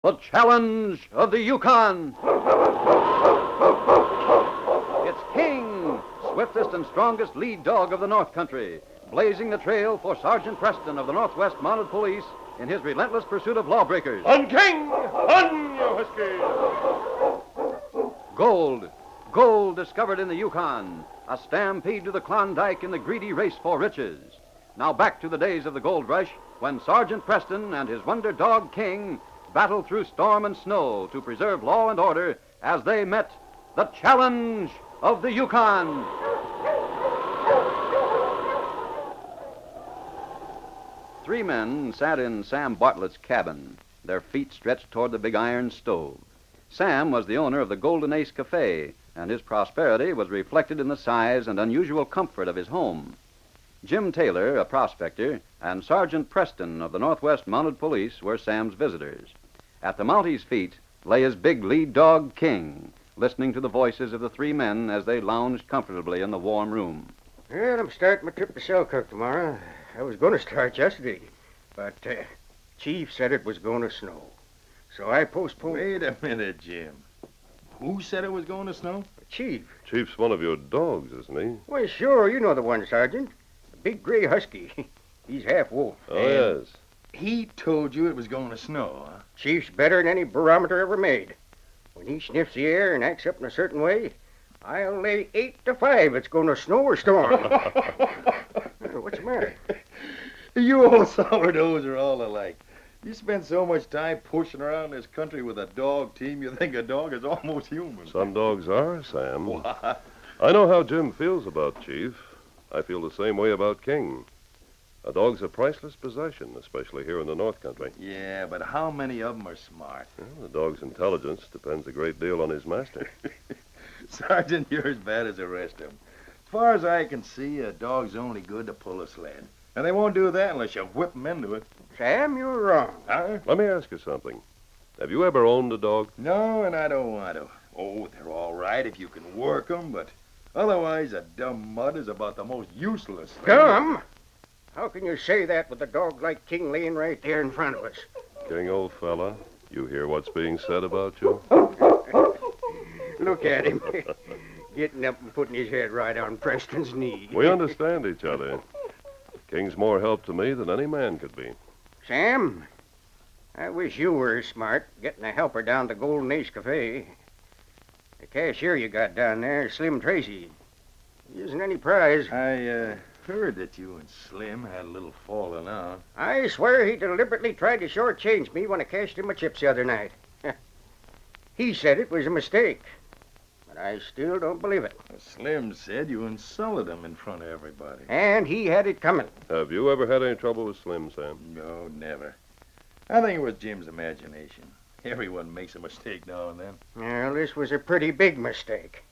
The Challenge of the Yukon. It's King, swiftest and strongest lead dog of the North Country, blazing the trail for Sergeant Preston of the Northwest Mounted Police in his relentless pursuit of lawbreakers. On, King! On, you husky! Gold discovered in the Yukon, a stampede to the Klondike in the greedy race for riches. Now back to the days of the gold rush, when Sergeant Preston and his wonder dog King battled through storm and snow to preserve law and order as they met the Challenge of the Yukon. Three men sat in Sam Bartlett's cabin, their feet stretched toward the big iron stove. Sam was the owner of the Golden Ace Cafe, and his prosperity was reflected in the size and unusual comfort of his home. Jim Taylor, a prospector, and Sergeant Preston of the Northwest Mounted Police were Sam's visitors. At the Mountie's feet lay his big lead dog, King, listening to the voices of the three men as they lounged comfortably in the warm room. Well, I'm starting my trip to Selkirk tomorrow. I was going to start yesterday, but Chief said it was going to snow. So I postponed... Wait a minute, Jim. Who said it was going to snow? Chief. Chief's one of your dogs, isn't he? Well, sure, you know the one, Sergeant. The big gray husky. He's half wolf. Oh, yes. He told you it was going to snow, huh? Chief's better than any barometer ever made. When he sniffs the air and acts up in a certain way, I'll lay 8-5 it's going to snow or storm. What's the matter? You old sourdoughs are all alike. You spend so much time pushing around this country with a dog team, you think a dog is almost human. Some dogs are, Sam. What? I know how Jim feels about Chief. I feel the same way about King. A dog's a priceless possession, especially here in the North Country. Yeah, but how many of them are smart? Well, the dog's intelligence depends a great deal on his master. Sergeant, you're as bad as the rest of them. As far as I can see, a dog's only good to pull a sled. And they won't do that unless you whip them into it. Sam, you're wrong. Huh? Let me ask you something. Have you ever owned a dog? No, and I don't want to. Oh, they're all right if you can work them, but otherwise a dumb mutt is about the most useless thing. Dumb? How can you say that with a dog like King laying right there in front of us? King, old fella, you hear what's being said about you? Look at him. Getting up and putting his head right on Preston's knee. We understand each other. King's more help to me than any man could be. Sam, I wish you were smart, getting a helper down to Golden Ace Cafe. The cashier you got down there, Slim Tracy, he isn't any prize. I heard that you and Slim had a little falling out. I swear he deliberately tried to shortchange me when I cashed him my chips the other night. He said it was a mistake, but I still don't believe it. Slim said you insulted him in front of everybody. And he had it coming. Have you ever had any trouble with Slim, Sam? No, never. I think it was Jim's imagination. Everyone makes a mistake now and then. Well, this was a pretty big mistake.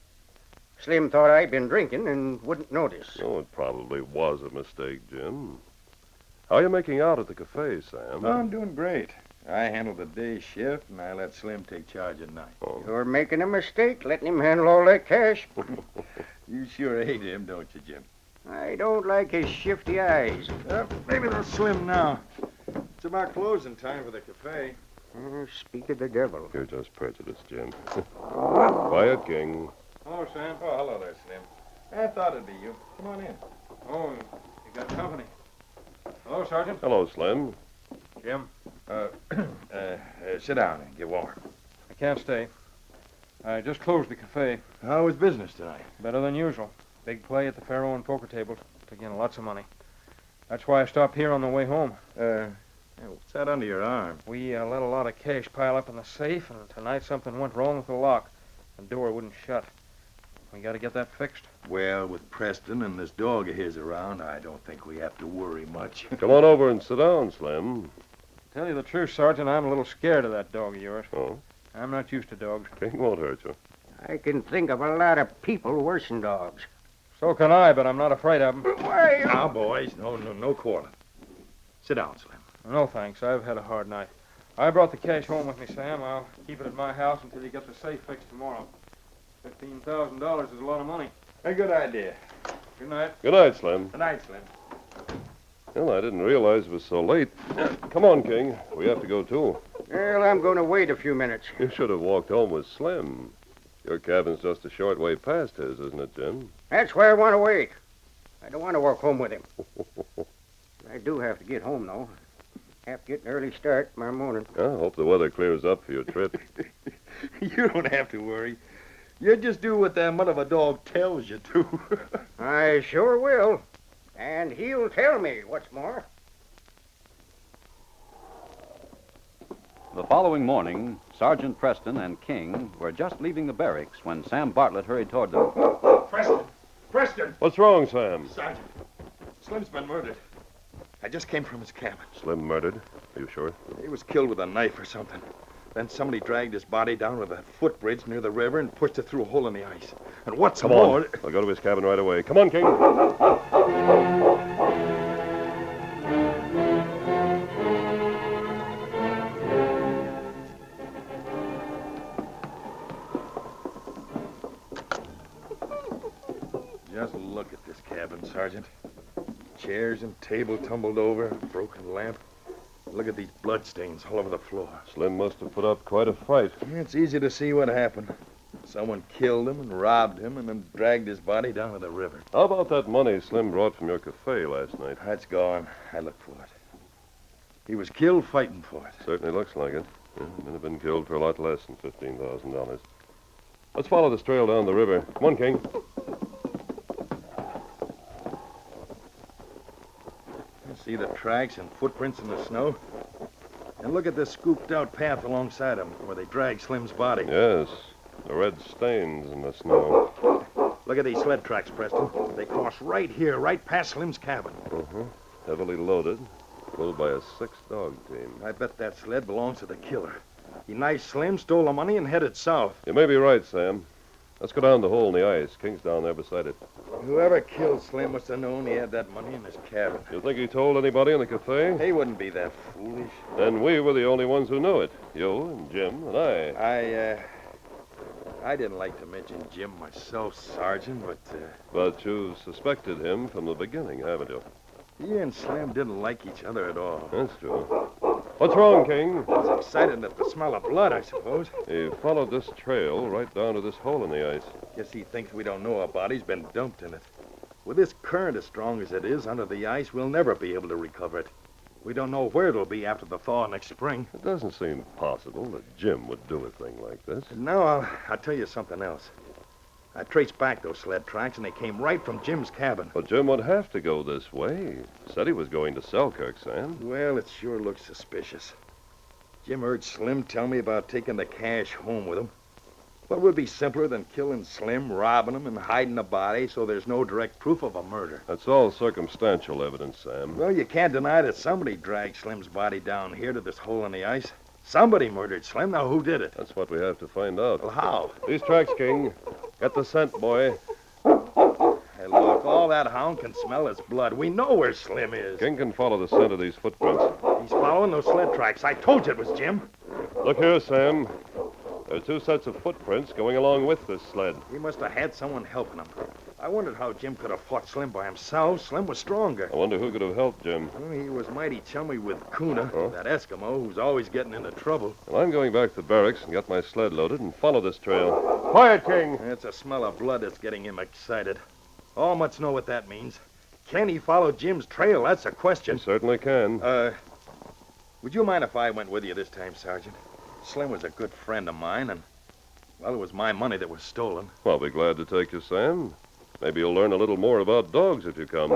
Slim thought I'd been drinking and wouldn't notice. Oh, it probably was a mistake, Jim. How are you making out at the cafe, Sam? Oh, I'm doing great. I handle the day shift, and I let Slim take charge at night. Oh. You're making a mistake letting him handle all that cash. You sure hate him, don't you, Jim? I don't like his shifty eyes. Maybe they'll Slim now. It's about closing time for the cafe. Speak of the devil. You're just prejudiced, Jim. Quiet, King. Hello, Sam. Oh, hello there, Slim. I thought it'd be you. Come on in. Oh, you got company. Hello, Sergeant. Hello, Slim. Jim. Sit down and get warm. I can't stay. I just closed the cafe. How was business tonight? Better than usual. Big play at the faro and poker table. Took in lots of money. That's why I stopped here on the way home. What's that under your arm? We let a lot of cash pile up in the safe, and tonight something went wrong with the lock. The door wouldn't shut. We got to get that fixed. Well, with Preston and this dog of his around, I don't think we have to worry much. Come on over and sit down, Slim. To tell you the truth, Sergeant, I'm a little scared of that dog of yours. Oh? I'm not used to dogs. King won't hurt you. I can think of a lot of people worse than dogs. So can I, but I'm not afraid of them. Why? Now, boys, no quarreling. Sit down, Slim. No, thanks. I've had a hard night. I brought the cash home with me, Sam. I'll keep it at my house until you get the safe fixed tomorrow. $15,000 is a lot of money. A good idea. Good night. Good night, Slim. Good night, Slim. Well, I didn't realize it was so late. Come on, King. We have to go, too. Well, I'm going to wait a few minutes. You should have walked home with Slim. Your cabin's just a short way past his, isn't it, Jim? That's where I want to wait. I don't want to walk home with him. I do have to get home, though. Have to get an early start tomorrow morning. I hope the weather clears up for your trip. You don't have to worry. You just do what that mud of a dog tells you to. I sure will. And he'll tell me what's more. The following morning, Sergeant Preston and King were just leaving the barracks when Sam Bartlett hurried toward them. Preston! Preston! What's wrong, Sam? Sergeant, Slim's been murdered. I just came from his cabin. Slim murdered? Are you sure? He was killed with a knife or something. Then somebody dragged his body down to the footbridge near the river and pushed it through a hole in the ice. And what's Come more... on. I'll go to his cabin right away. Come on, King. Just look at this cabin, Sergeant. Chairs and table tumbled over, broken lamp. Look at these bloodstains all over the floor. Slim must have put up quite a fight. It's easy to see what happened. Someone killed him and robbed him and then dragged his body down to the river. How about that money Slim brought from your cafe last night? That's gone. I looked for it. He was killed fighting for it. Certainly looks like it. He'd have been killed for a lot less than $15,000. Let's follow this trail down the river. Come on, King. See the tracks and footprints in the snow? And look at this scooped-out path alongside them where they dragged Slim's body. Yes, the red stains in the snow. Look at these sled tracks, Preston. They cross right here, right past Slim's cabin. Heavily loaded, pulled by a 6-dog team. I bet that sled belongs to the killer. He knifed Slim, stole the money, and headed south. You may be right, Sam. Let's go down the hole in the ice. King's down there beside it. Whoever killed Slim must have known he had that money in his cabin. You think he told anybody in the cafe? He wouldn't be that foolish. Then we were the only ones who knew it. You and Jim and I. I didn't like to mention Jim myself, Sergeant, but But you suspected him from the beginning, haven't you? he and Slim didn't like each other at all. That's true. What's wrong, King? I was excited at the smell of blood, I suppose. He followed this trail right down to this hole in the ice. Guess he thinks we don't know a body's been dumped in it. With this current as strong as it is under the ice, we'll never be able to recover it. We don't know where it'll be after the thaw next spring. It doesn't seem possible that Jim would do a thing like this. Now, I'll tell you something else. I traced back those sled tracks, and they came right from Jim's cabin. But Jim would have to go this way. Said he was going to Selkirk, Sam. Well, it sure looks suspicious. Jim heard Slim tell me about taking the cash home with him. What would be simpler than killing Slim, robbing him, and hiding the body so there's no direct proof of a murder? That's all circumstantial evidence, Sam. Well, you can't deny that somebody dragged Slim's body down here to this hole in the ice. Somebody murdered Slim. Now, who did it? That's what we have to find out. Well, how? These tracks, King. Get the scent, boy. Hey, look, all that hound can smell is blood. We know where Slim is. King can follow the scent of these footprints. He's following those sled tracks. I told you it was Jim. Look here, Sam. There are 2 sets of footprints going along with this sled. He must have had someone helping him. I wondered how Jim could have fought Slim by himself. Slim was stronger. I wonder who could have helped Jim. Well, he was mighty chummy with Kuna, Huh? that Eskimo who's always getting into trouble. Well, I'm going back to the barracks and get my sled loaded and follow this trail. Quiet, King. It's a smell of blood that's getting him excited. All must know what that means. Can he follow Jim's trail? That's a You question. certainly can. Would you mind if I went with you this time, Sergeant? Slim was a good friend of mine, and, well, it was my money that was stolen. I'll be glad to take you, Sam. Maybe you'll learn a little more about dogs if you come.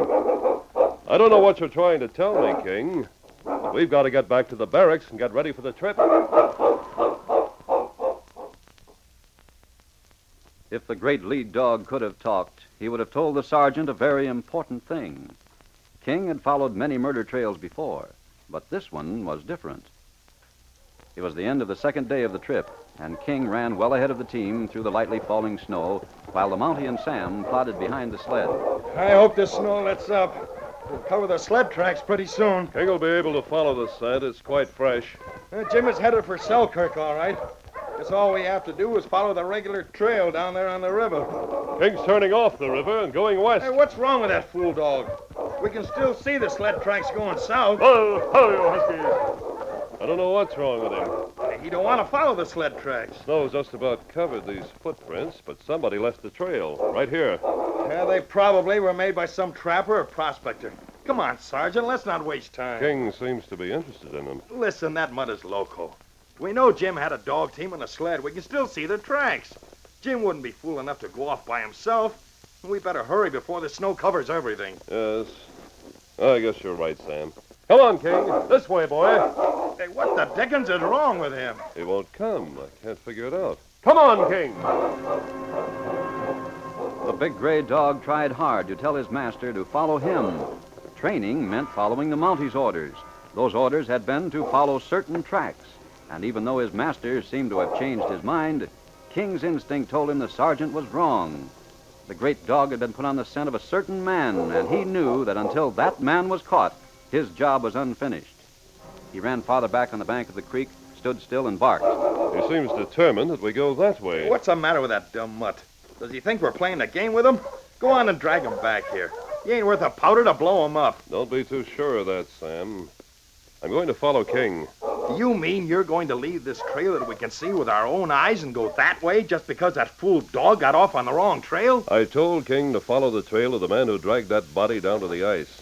I don't know what you're trying to tell me, King, but we've got to get back to the barracks and get ready for the trip. If the great lead dog could have talked, he would have told the sergeant a very important thing. King had followed many murder trails before, but this one was different. It was the end of the second day of the trip, and King ran well ahead of the team through the lightly falling snow, while the Mountie and Sam plodded behind the sled. I hope this snow lets up. We'll cover the sled tracks pretty soon. King will be able to follow the scent. It's quite fresh. Jim is headed for Selkirk, all right. Guess all we have to do is follow the regular trail down there on the river. King's turning off the river and going west. Hey, what's wrong with that fool dog? We can still see the sled tracks going south. Oh, you husky. I don't know what's wrong with him. He don't want to follow the sled tracks. Snow's just about covered these footprints, but somebody left the trail. Right here. Yeah, they probably were made by some trapper or prospector. Come on, Sergeant, let's not waste time. King seems to be interested in them. Listen, that mud is loco. We know Jim had a dog team and a sled. We can still see their tracks. Jim wouldn't be fool enough to go off by himself. We better hurry before the snow covers everything. Yes. I guess you're right, Sam. Come on, King. This way, boy. Hey, what the dickens is wrong with him? He won't come. I can't figure it out. Come on, King. The big gray dog tried hard to tell his master to follow him. Training meant following the Mountie's orders. Those orders had been to follow certain tracks. And even though his master seemed to have changed his mind, King's instinct told him the sergeant was wrong. The great dog had been put on the scent of a certain man, and he knew that until that man was caught, his job was unfinished. He ran farther back on the bank of the creek, stood still, and barked. He seems determined that we go that way. What's the matter with that dumb mutt? Does he think we're playing a game with him? Go on and drag him back here. He ain't worth a powder to blow him up. Don't be too sure of that, Sam. I'm going to follow King. Do you mean you're going to leave this trail that we can see with our own eyes and go that way just because that fool dog got off on the wrong trail? I told King to follow the trail of the man who dragged that body down to the ice.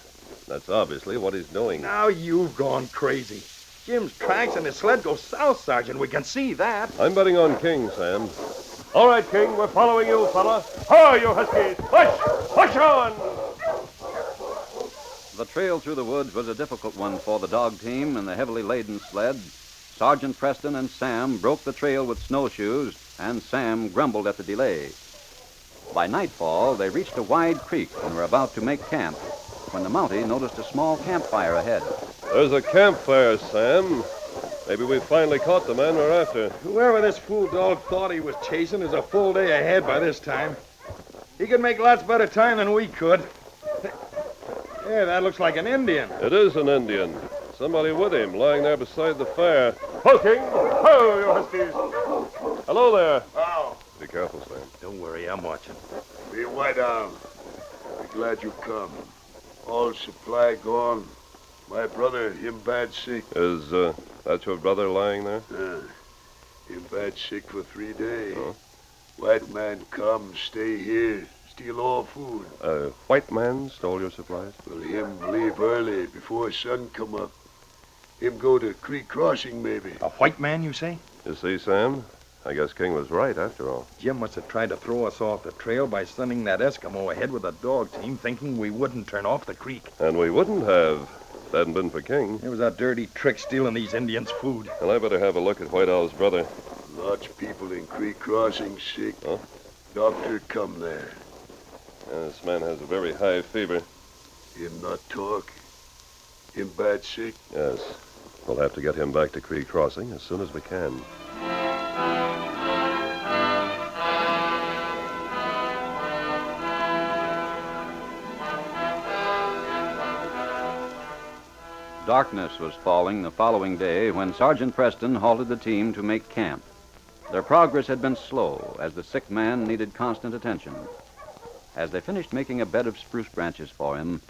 That's obviously what he's doing. Now you've gone crazy. Jim's tracks and his sled go south, Sergeant. We can see that. I'm betting on King, Sam. All right, King, we're following you, fella. Ho, you huskies! Push! Push on! The trail through the woods was a difficult one for the dog team and the heavily laden sled. Sergeant Preston and Sam broke the trail with snowshoes, and Sam grumbled at the delay. By nightfall, they reached a wide creek and were about to make camp when the Mountie noticed a small campfire ahead. There's a campfire, Sam. Maybe we finally caught the man we're after. Whoever this fool dog thought he was chasing is a full day ahead by this time. He could make lots better time than we could. Yeah, that looks like an Indian. It is an Indian. Somebody with him, lying there beside the fire. Ho, King! Ho, you huskies! Hello there. Oh. Be careful, Sam. Don't worry, I'm watching. Be white out. Be glad you come. All supply gone. My brother, him bad sick. Is that your brother lying there? Him bad sick for 3 days. Oh. White man come, stay here, steal all food. A white man stole your supplies? Well, him leave early before sun come up. Him go to creek crossing, maybe. A white man, you say? You see, Sam? I guess King was right, after all. Jim must have tried to throw us off the trail by sending that Eskimo ahead with a dog team, thinking we wouldn't turn off the creek. And we wouldn't have if it hadn't been for King. It was a dirty trick stealing these Indians' food. Well, I better have a look at White Owl's brother. Lots people in creek crossing sick. Huh? Doctor come there. This man has a very high fever. Him not talk. Him bad sick. Yes. We'll have to get him back to Creek Crossing as soon as we can. Darkness was falling the following day when Sergeant Preston halted the team to make camp. Their progress had been slow, as the sick man needed constant attention. As they finished making a bed of spruce branches for him,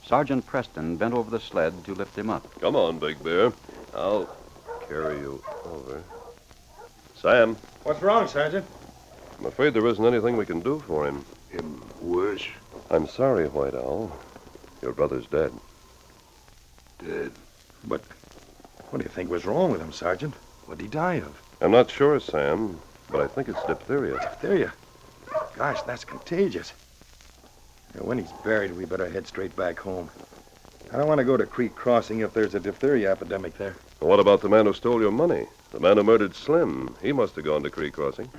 Sergeant Preston bent over the sled to lift him up. Come on, Big Bear. I'll carry you over. Sam, What's wrong, Sergeant? I'm afraid there isn't anything we can do for him. Him worse. I'm sorry, White Owl. Your brother's dead. Dead. But what do you think was wrong with him, Sergeant? What'd he die of? I'm not sure, Sam, but I think it's diphtheria. Diphtheria? Gosh, that's contagious. Now, when he's buried, we better head straight back home. I don't want to go to Creek Crossing if there's a diphtheria epidemic there. What about the man who stole your money? The man who murdered Slim. He must have gone to Creek Crossing.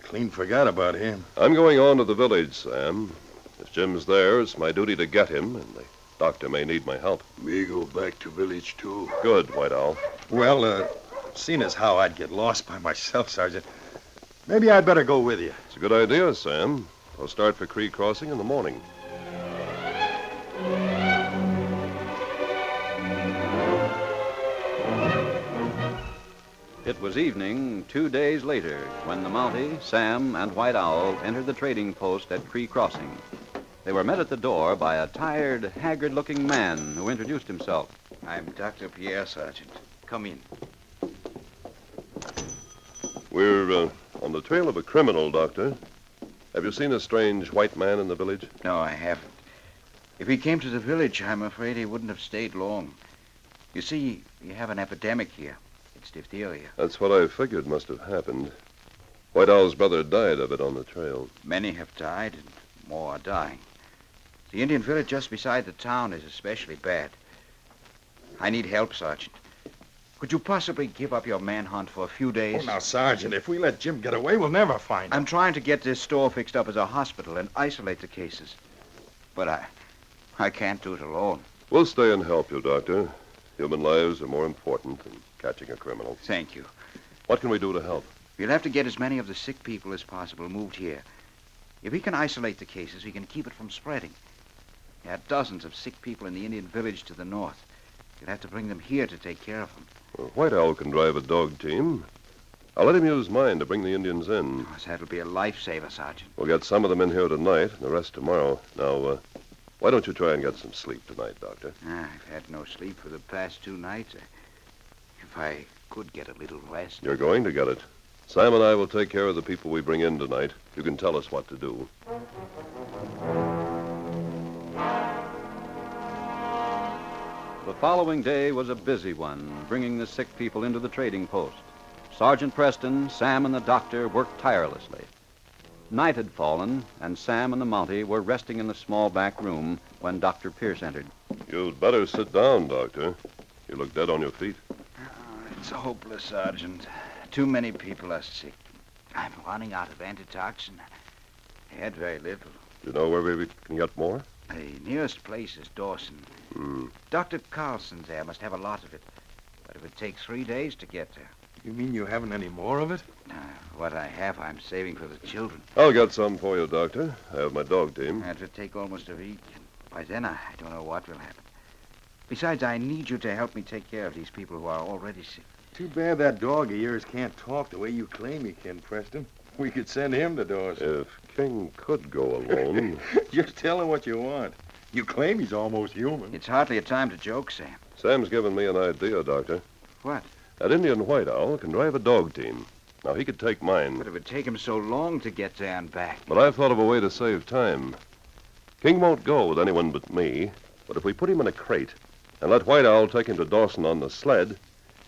Clean forgot about him. I'm going on to the village, Sam. If Jim's there, it's my duty to get him, and the doctor may need my help. Me go back to village, too. Good, White Owl. Well, seeing as how I'd get lost by myself, Sergeant, maybe I'd better go with you. It's a good idea, Sam. I'll start for Creek Crossing in the morning. It was evening 2 days later when the Mountie, Sam, and White Owl entered the trading post at Creek Crossing. They were met at the door by a tired, haggard-looking man who introduced himself. I'm Dr. Pierre, Sergeant. Come in. We're on the trail of a criminal, Doctor. Have you seen a strange white man in the village? No, I haven't. If he came to the village, I'm afraid he wouldn't have stayed long. You see, we have an epidemic here. It's diphtheria. That's what I figured must have happened. White Owl's brother died of it on the trail. Many have died, and more are dying. The Indian village just beside the town is especially bad. I need help, Sergeant. Could you possibly give up your manhunt for a few days? Oh, now, Sergeant, if we let Jim get away, we'll never find him. I'm trying to get this store fixed up as a hospital and isolate the cases. But I can't do it alone. We'll stay and help you, Doctor. Human lives are more important than catching a criminal. Thank you. What can we do to help? We'll have to get as many of the sick people as possible moved here. If we can isolate the cases, we can keep it from spreading. There are dozens of sick people in the Indian village to the north. You'll have to bring them here to take care of them. Well, White Owl can drive a dog team. I'll let him use mine to bring the Indians in. Oh, that'll be a lifesaver, Sergeant. We'll get some of them in here tonight and the rest tomorrow. Now, why don't you try and get some sleep tonight, Doctor? I've had no sleep for the past 2 nights. If I could get a little rest. You're going to get it. Sam and I will take care of the people we bring in tonight. You can tell us what to do. The following day was a busy one, bringing the sick people into the trading post. Sergeant Preston, Sam, and the doctor worked tirelessly. Night had fallen, and Sam and the Mountie were resting in the small back room when Dr. Pierce entered. You'd better sit down, Doctor. You look dead on your feet. It's hopeless, Sergeant. Too many people are sick. I'm running out of antitoxin. I had very little. You know where we can get more? The nearest place is Dawson. Dr. Carlson's there must have a lot of it. But it would take 3 days to get there. You mean you haven't any more of it? What I have, I'm saving for the children. I'll get some for you, Doctor. I have my dog team. That would take almost a week. By then, I don't know what will happen. Besides, I need you to help me take care of these people who are already sick. Too bad that dog of yours can't talk the way you claim he can, Preston. We could send him to Dawson. If King could go alone. Just tell him what you want. You claim he's almost human. It's hardly a time to joke, Sam. Sam's given me an idea, Doctor. What? That Indian White Owl can drive a dog team. Now, he could take mine. But it would take him so long to get there and back. But I've thought of a way to save time. King won't go with anyone but me. But if we put him in a crate and let White Owl take him to Dawson on the sled,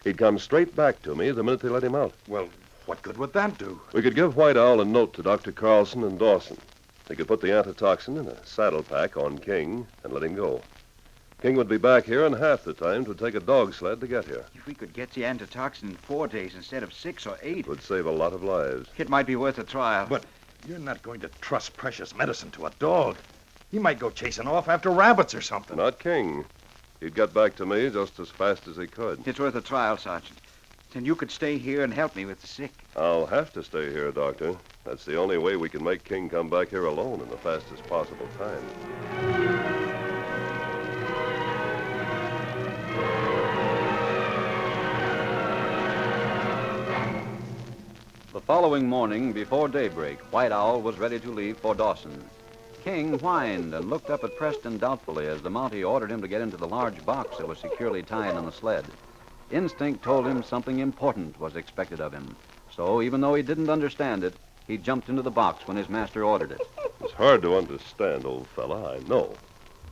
he'd come straight back to me the minute they let him out. Well, what good would that do? We could give White Owl a note to Dr. Carlson and Dawson. They could put the antitoxin in a saddle pack on King and let him go. King would be back here in half the time it would take a dog sled to get here. If we could get the antitoxin in 4 days instead of 6 or 8... It would save a lot of lives. It might be worth a trial. But you're not going to trust precious medicine to a dog. He might go chasing off after rabbits or something. Not King. He'd get back to me just as fast as he could. It's worth a trial, Sergeant. Then you could stay here and help me with the sick. I'll have to stay here, Doctor. That's the only way we can make King come back here alone in the fastest possible time. The following morning, before daybreak, White Owl was ready to leave for Dawson. King whined and looked up at Preston doubtfully as the Mountie ordered him to get into the large box that was securely tied on the sled. Instinct told him something important was expected of him. So, even though he didn't understand it, he jumped into the box when his master ordered it. It's hard to understand, old fella, I know.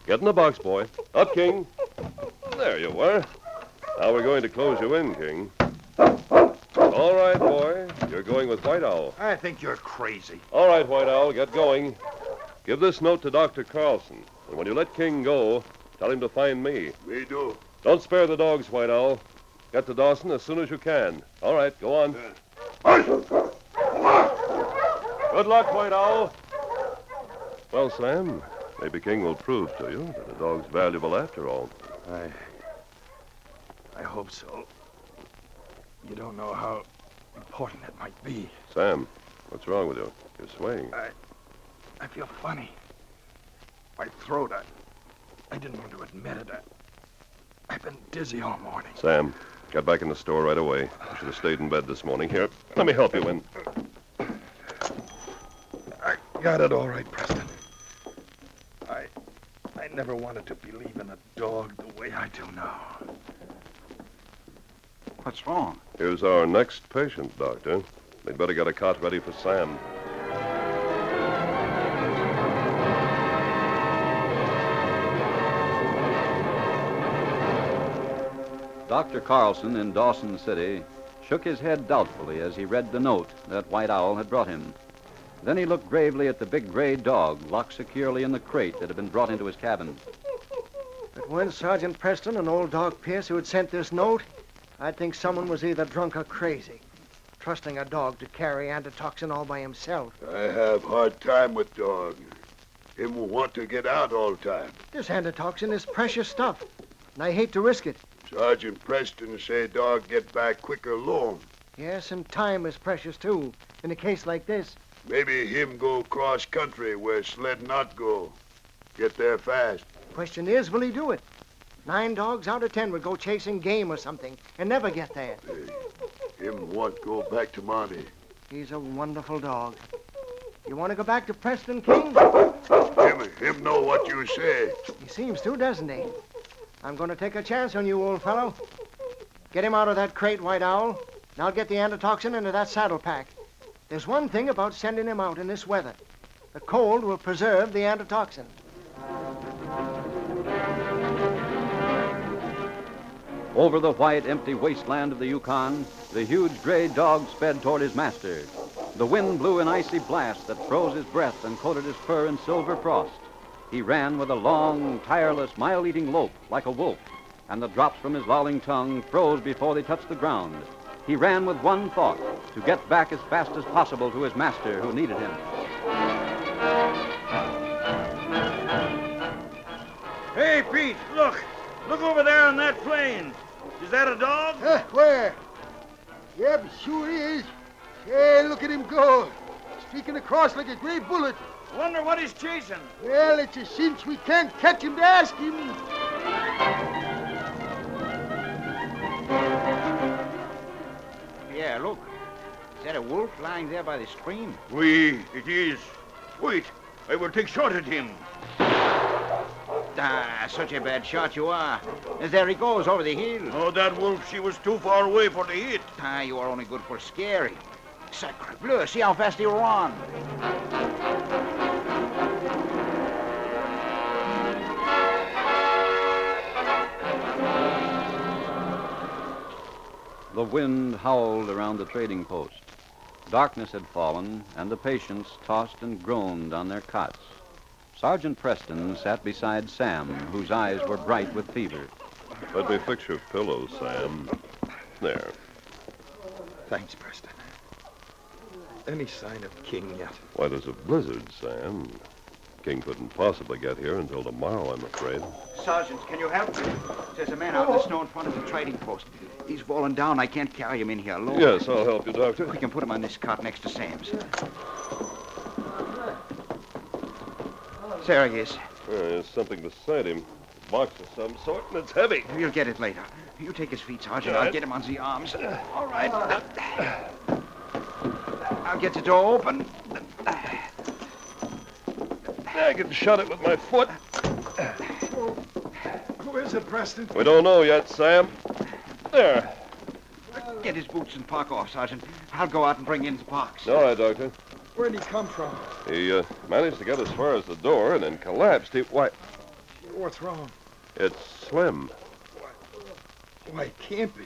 Get in the box, boy. Up, King. There you are. Now we're going to close you in, King. All right, boy. You're going with White Owl. I think you're crazy. All right, White Owl, get going. Give this note to Dr. Carlson, and when you let King go, tell him to find me. We do. Don't spare the dogs, White Owl. Get to Dawson as soon as you can. All right, go on. Good luck, White Owl. Well, Sam, maybe King will prove to you that a dog's valuable after all. I hope so. You don't know how important it might be. Sam, what's wrong with you? You're swaying. I feel funny. My throat, I didn't want to admit it. I've been dizzy all morning. Sam, get back in the store right away. You should have stayed in bed this morning. Here, let me help you in. I got it all right, Preston. never wanted to believe in a dog the way I do now. What's wrong? Here's our next patient, Doctor. We'd better get a cot ready for Sam. Dr. Carlson in Dawson City shook his head doubtfully as he read the note that White Owl had brought him. Then he looked gravely at the big gray dog locked securely in the crate that had been brought into his cabin. If it weren't Sergeant Preston and old dog Pierce who had sent this note, I'd think someone was either drunk or crazy, trusting a dog to carry antitoxin all by himself. I have hard time with dog. Him will want to get out all time. This antitoxin is precious stuff, and I hate to risk it. Sergeant Preston say dog get back quicker alone. Yes, and time is precious, too, in a case like this. Maybe him go cross country where sled not go. Get there fast. Question is, will he do it? 9 dogs out of 10 would go chasing game or something and never get there. Him want go back to Monty. He's a wonderful dog. You want to go back to Preston, King? Him know what you say. He seems to, doesn't he? I'm going to take a chance on you, old fellow. Get him out of that crate, White Owl, and I'll get the antitoxin into that saddle pack. There's one thing about sending him out in this weather. The cold will preserve the antitoxin. Over the white, empty wasteland of the Yukon, the huge gray dog sped toward his master. The wind blew an icy blast that froze his breath and coated his fur in silver frost. He ran with a long, tireless, mile-eating lope like a wolf, and the drops from his lolling tongue froze before they touched the ground. He ran with one thought, to get back as fast as possible to his master who needed him. Hey, Pete, look. Look over there on that plain. Is that a dog? Where? Yep, sure is. Hey, look at him go. Streaking across like a gray bullet. Wonder what he's chasing. Well, it's a cinch we can't catch him to ask him. Yeah, look. Is that a wolf lying there by the stream? Oui, it is. Wait, I will take shot at him. Ah, such a bad shot you are. As there he goes over the hill. Oh, that wolf, she was too far away for the hit. Ah, you are only good for scary. Sacre bleu, see how fast he run. The wind howled around the trading post. Darkness had fallen, and the patients tossed and groaned on their cots. Sergeant Preston sat beside Sam, whose eyes were bright with fever. Let me fix your pillow, Sam. There. Thanks, Preston. Any sign of King yet? Why, there's a blizzard, Sam. King couldn't possibly get here until tomorrow, I'm afraid. Sergeant, can you help me? There's a man out in the snow in front of the trading post. He's fallen down. I can't carry him in here alone. Yes, I'll help you, Doctor. We can put him on this cot next to Sam's. There he is. There's something beside him. A box of some sort, and it's heavy. We'll get it later. You take his feet, Sergeant. Right. I'll get him on the arms. All right. I'll get the door open. I can shut it with my foot. Who is it, Preston? We don't know yet, Sam. There. Get his boots and park off, Sergeant. I'll go out and bring in the box. All right, Doctor. Where'd he come from? He managed to get as far as the door and then collapsed. Why, What's wrong? it's Slim. Why, it can't be.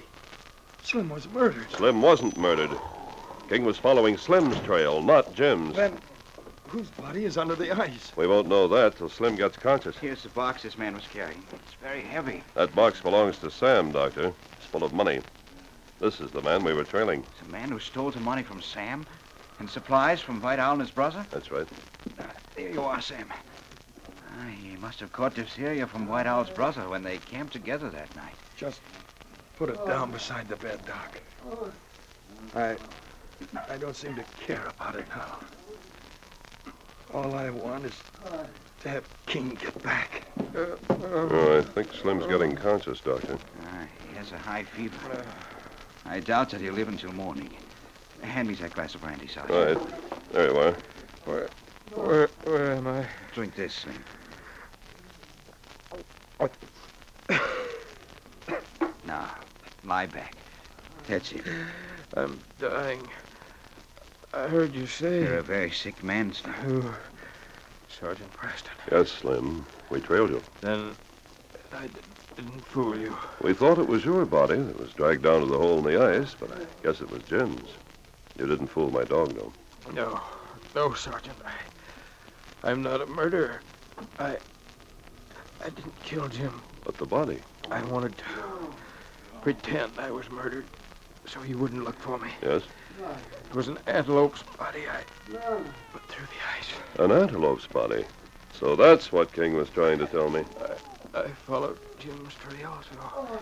Slim was murdered. Slim wasn't murdered. King was following Slim's trail, not Jim's. Then whose body is under the ice? We won't know that till Slim gets conscious. Here's the box this man was carrying. It's very heavy. That box belongs to Sam, Doctor. It's full of money. This is the man we were trailing. It's a man who stole some money from Sam and supplies from White Owl and his brother. That's right. There you are, Sam. He must have caught diphtheria from White Owl's brother when they camped together that night. Just put it down beside the bed, Doc. I don't seem to care about it now. All I want is to have King get back. Oh, I think Slim's getting conscious, Doctor. He has a high fever. I doubt that he'll live until morning. Hand me that glass of brandy, Sergeant. All right. There you are. Where am I? Drink this, Slim. lie back. That's it. I'm dying. I heard you say... You're a very sick man, Slim. Oh, Sergeant Preston. Yes, Slim. We trailed you. Then I didn't fool you. We thought it was your body that was dragged down to the hole in the ice, but I guess it was Jim's. You didn't fool my dog, though. No, Sergeant. I'm not a murderer. I didn't kill Jim. But the body. I wanted to pretend I was murdered so he wouldn't look for me. Yes? It was an antelope's body I put through the ice. An antelope's body. So that's what King was trying to tell me. I followed Jim's trail, so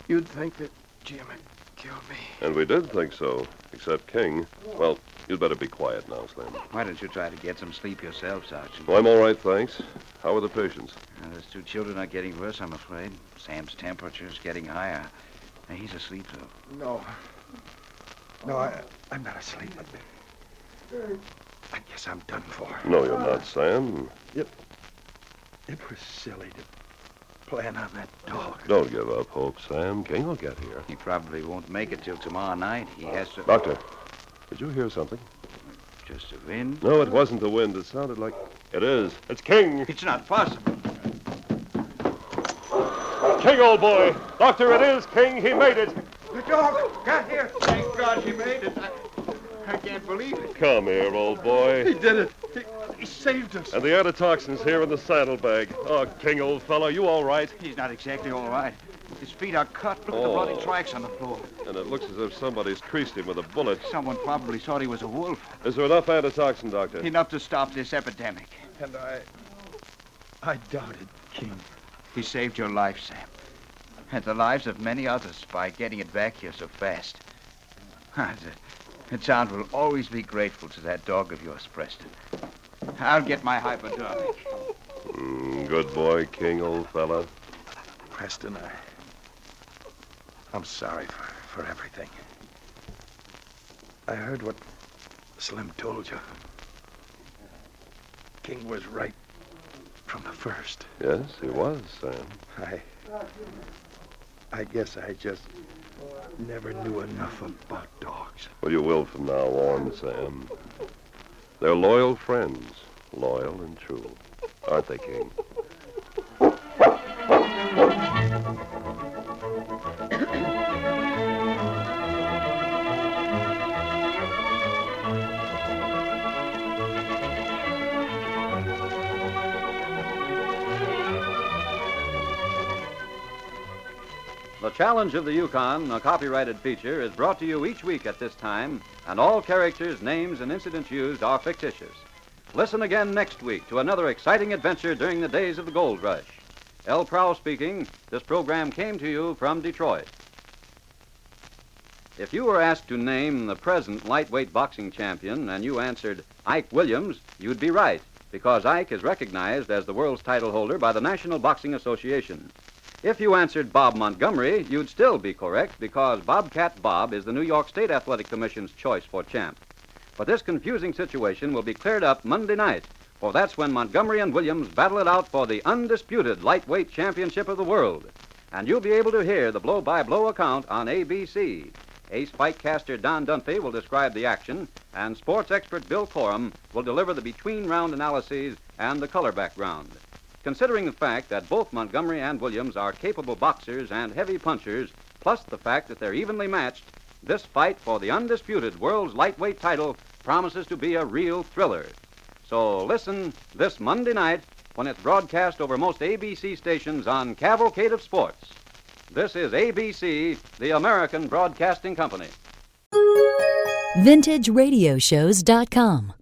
you'd think that Jim had killed me. And we did think so, except King. Well, you'd better be quiet now, Slim. Why don't you try to get some sleep yourself, Sergeant? Well, I'm all right, thanks. How are the patients? Those two children are getting worse, I'm afraid. Sam's temperature's getting higher. He's asleep, though. No, I'm not asleep. I guess I'm done for. No, you're not, Sam. It was silly to plan on that dog. Don't give up hope, Sam. King will get here. He probably won't make it till tomorrow night. He has to... Doctor, did you hear something? Just the wind? No, it wasn't the wind. It sounded like... It is. It's King. It's not possible. King, old boy. Doctor, it is King. He made it. The dog got here. Thank God he made it. I can't believe it. Come here, old boy. He did it. He saved us. And the antitoxin's here in the saddlebag. Oh, King, old fellow, you all right? He's not exactly all right. His feet are cut. Look at the bloody tracks on the floor. And it looks as if somebody's creased him with a bullet. Someone probably thought he was a wolf. Is there enough antitoxin, Doctor? Enough to stop this epidemic. And I doubted King. He saved your life, Sam. And the lives of many others by getting it back here so fast. The town will always be grateful to that dog of yours, Preston. I'll get my hypodermic. Good boy, King, old fella. Preston, I'm sorry for everything. I heard what Slim told you. King was right from the first. Yes, he was, Sam. I guess I just never knew enough about dogs. Well, you will from now on, Sam. They're loyal friends, loyal and true. Aren't they, King? The Challenge of the Yukon, a copyrighted feature, is brought to you each week at this time, and all characters, names, and incidents used are fictitious. Listen again next week to another exciting adventure during the days of the gold rush. L. Prow speaking. This program came to you from Detroit. If you were asked to name the present lightweight boxing champion and you answered Ike Williams, you'd be right, because Ike is recognized as the world's title holder by the National Boxing Association. If you answered Bob Montgomery, you'd still be correct because Bobcat Bob is the New York State Athletic Commission's choice for champ. But this confusing situation will be cleared up Monday night, for that's when Montgomery and Williams battle it out for the undisputed lightweight championship of the world. And you'll be able to hear the blow-by-blow account on ABC. Ace fightcaster Don Dunphy will describe the action, and sports expert Bill Coram will deliver the between-round analyses and the color background. Considering the fact that both Montgomery and Williams are capable boxers and heavy punchers, plus the fact that they're evenly matched, this fight for the undisputed world's lightweight title promises to be a real thriller. So listen this Monday night when it's broadcast over most ABC stations on Cavalcade of Sports. This is ABC, the American Broadcasting Company. VintageRadioshows.com